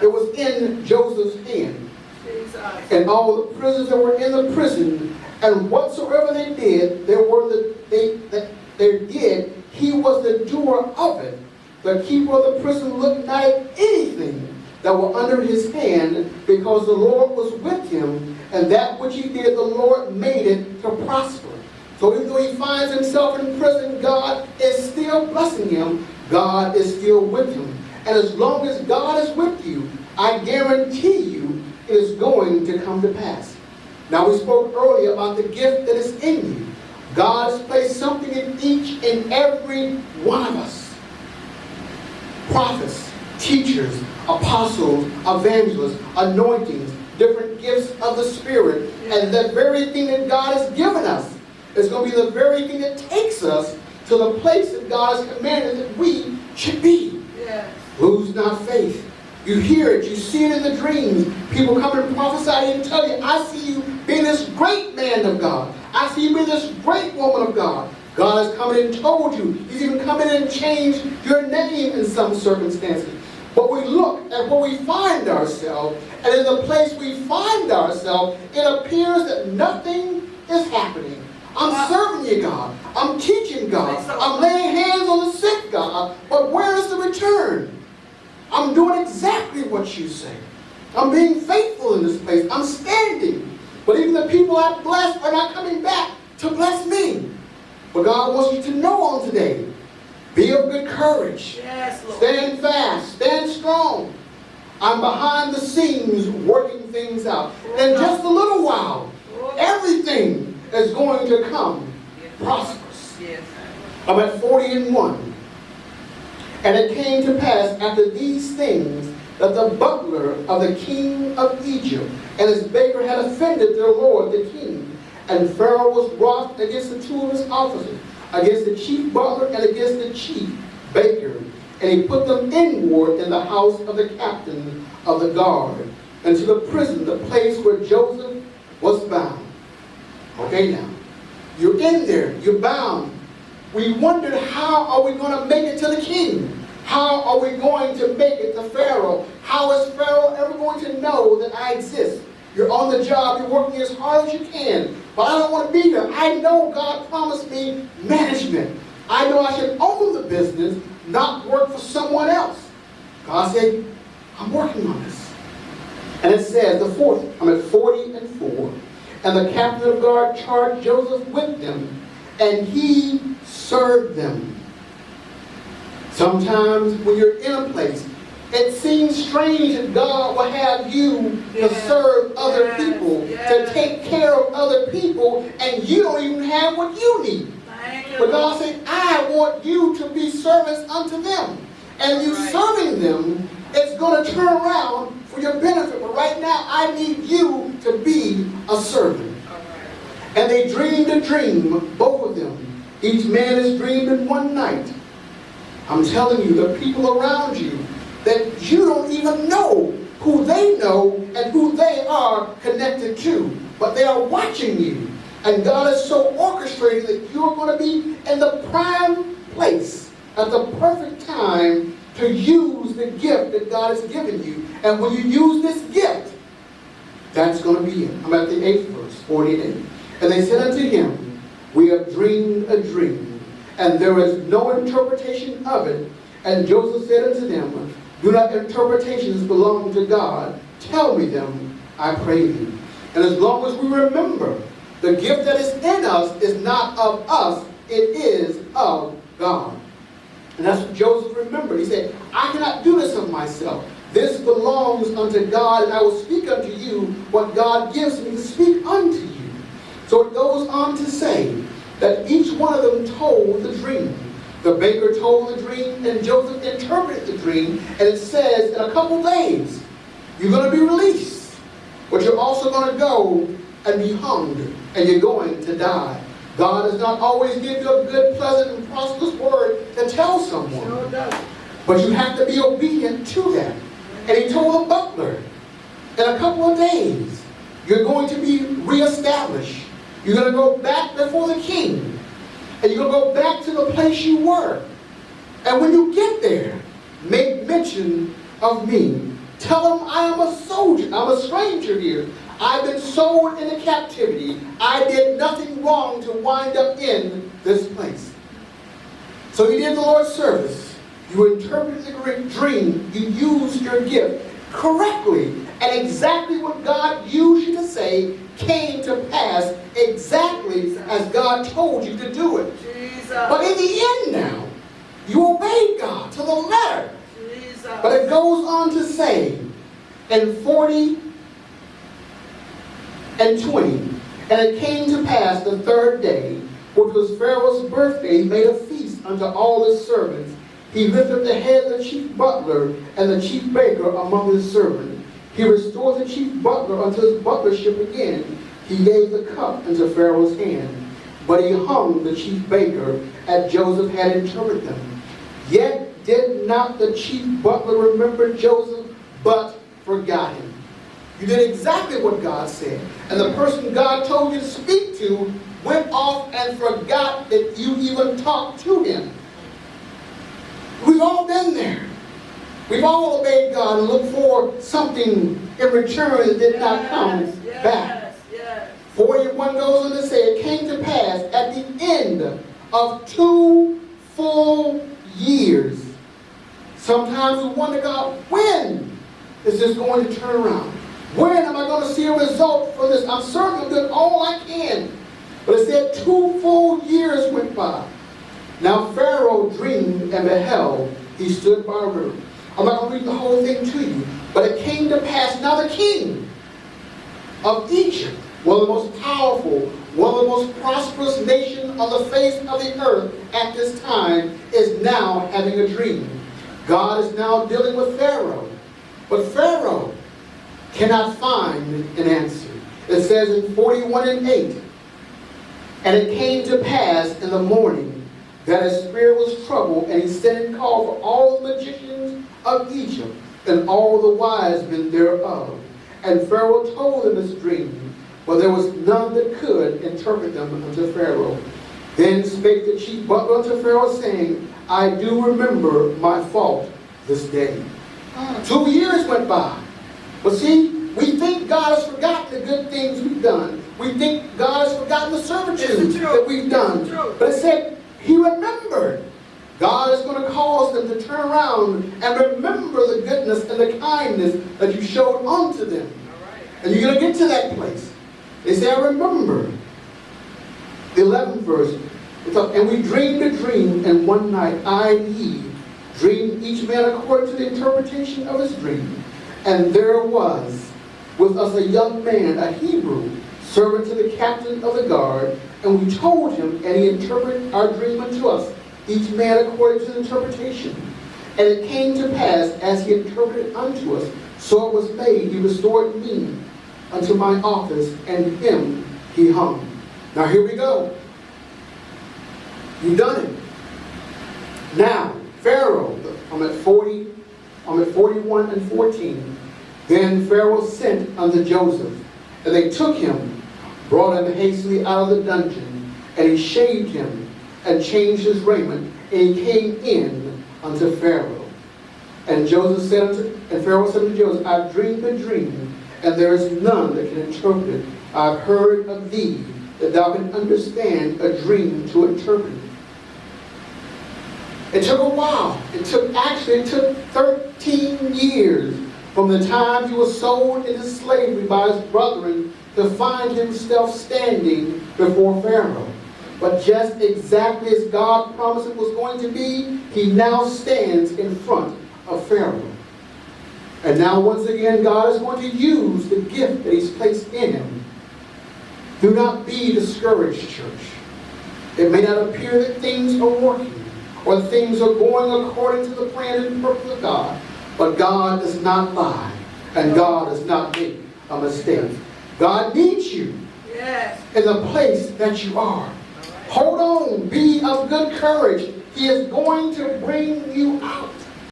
It was in Joseph's hand. And all the prisoners that were in the prison, and whatsoever they did, he was the doer of it. The keeper of the prison looked not at anything that were under his hand, because the Lord was with him, and that which he did, the Lord made it to prosper. So even though he finds himself in prison, God is still blessing him. God is still with him. And as long as God is with you, I guarantee you it is going to come to pass. Now, we spoke earlier about the gift that is in you. God has placed something in each and every one of us. Prophets, teachers, apostles, evangelists, anointings, different gifts of the Spirit. And that very thing that God has given us is going to be the very thing that takes us to the place that God has commanded that we should be. Yes. Lose not faith. You hear it, you see it in the dreams. People come and prophesy and tell you, I see you being this great man of God. I see you being this great woman of God. God has come in and told you. He's even come in and changed your name in some circumstances. But we look at where we find ourselves, and in the place we find ourselves, it appears that nothing is happening. I'm serving you, God. I'm teaching, God. I'm laying hands on the sick, God. But where is the return? I'm doing exactly what you say. I'm being faithful in this place. I'm standing. But even the people I bless are not coming back to bless me. But God wants you to know on today, be of good courage. Yes, Lord. Stand fast. Stand strong. I'm behind the scenes working things out. In just a little while, everything is going to come prosperous. Yes. I'm at 40:1. And it came to pass after these things that the butler of the king of Egypt and his baker had offended their lord the king. And Pharaoh was wroth against the two of his officers, against the chief butler and against the chief baker. And he put them inward in the house of the captain of the guard, and to the prison, the place where Joseph was bound. Okay, now, you're in there, you're bound. We wondered, how are we going to make it to the king? How are we going to make it to Pharaoh? How is Pharaoh ever going to know that I exist? You're on the job, you're working as hard as you can, but I don't want to be here. I know God promised me management. I know I should own the business, not work for someone else. God said, I'm working on this. And it says, I'm at 40:4. And the captain of guard charged Joseph with them, and he served them. Sometimes when you're in a place, it seems strange that God will have you to serve other people, to take care of other people, and you don't even have what you need. But God said, I want you to be servants unto them. And you serving them, it's going to turn around for your benefit. But right now, I need you to be a servant. And they dreamed a dream, both of them. Each man has dreamed in one night. I'm telling you, the people around you, that you don't even know who they know and who they are connected to. But they are watching you. And God is so orchestrated that you're going to be in the prime place at the perfect time to use the gift that God has given you. And when you use this gift, that's going to be it. I'm at the 8th verse, 48. And they said unto him, we have dreamed a dream, and there is no interpretation of it. And Joseph said unto them, do not interpretations belong to God? Tell me them, I pray thee. And as long as we remember, the gift that is in us is not of us, it is of God. And that's what Joseph remembered. He said, I cannot do this of myself. This belongs unto God, and I will speak unto you what God gives me to speak unto you. So it goes on to say that each one of them told the dream. The baker told the dream, and Joseph interpreted the dream, and it says in a couple days, you're going to be released, but you're also going to go and be hung, and you're going to die. God does not always give you a good, pleasant, and prosperous word to tell someone. Sure, but you have to be obedient to that. And he told the butler, in a couple of days, you're going to be reestablished. You're going to go back before the king. And you're going to go back to the place you were. And when you get there, make mention of me. Tell him I am a soldier. I'm a stranger here. I've been sold into captivity. I did nothing wrong to wind up in this place. So you did the Lord's service. You interpreted the dream. You used your gift correctly. And exactly what God used you to say came to pass exactly as God told you to do it. Jesus. But in the end now, you obeyed God to the letter. Jesus. But it goes on to say in 40 and 20, and it came to pass the third day, which was Pharaoh's birthday, he made a feast unto all his servants. He lifted the head of the chief butler and the chief baker among his servants. He restored the chief butler unto his butlership again. He gave the cup into Pharaoh's hand. But he hung the chief baker, as Joseph had interpreted them. Yet did not the chief butler remember Joseph, but forgot him. You did exactly what God said. And the person God told you to speak to went off and forgot that you even talked to him. We've all been there. We've all obeyed God and looked for something in return that did not come back. 41 goes on to say, it came to pass at the end of 2 full years. Sometimes we wonder, God, when is this going to turn around? When am I going to see a result for this? I'm certainly doing all I can. But it said 2 full years went by. Now Pharaoh dreamed and beheld, he stood by a river. I'm not going to read the whole thing to you. But it came to pass, now the king of Egypt, one of the most powerful, one of the most prosperous nations on the face of the earth at this time, is now having a dream. God is now dealing with Pharaoh. But Pharaoh cannot find an answer. It says in 41 and 8, and it came to pass in the morning that his spirit was troubled, and he sent and called for all the magicians of Egypt and all the wise men thereof. And Pharaoh told them his dream, but there was none that could interpret them unto Pharaoh. Then spake the chief butler unto Pharaoh, saying, I do remember my fault this day. 2 years went by. But see, we think God has forgotten the good things we've done. We think God has forgotten the servitude that we've done. But it said, he remembered. God is going to cause them to turn around and remember the goodness and the kindness that you showed unto them. And you're going to get to that place. They say, I remember. The 11th verse. And we dreamed a dream, and one night I and he dreamed each man according to the interpretation of his dream. And there was with us a young man, a Hebrew, servant to the captain of the guard, and we told him, and he interpreted our dream unto us, each man according to the interpretation. And it came to pass, as he interpreted unto us, so it was made. He restored me unto my office, and him he hung. Now here we go. You've done it. Now, Pharaoh, I'm at 41 and 14. Then Pharaoh sent unto Joseph, and they took him, brought him hastily out of the dungeon, and he shaved him, and changed his raiment, and he came in unto Pharaoh. And Pharaoh said unto Joseph, I've dreamed a dream, and there is none that can interpret it. I've heard of thee, that thou can understand a dream to interpret it. It took a while. It took 13 years from the time he was sold into slavery by his brethren to find himself standing before Pharaoh. But just exactly as God promised it was going to be, he now stands in front of Pharaoh. And now once again, God is going to use the gift that he's placed in him. Do not be discouraged, church. It may not appear that things are working, or things are going according to the plan and purpose of God. But God does not lie, and God does not make a mistake. God needs you in the place that you are. Hold on, be of good courage. He is going to bring you out.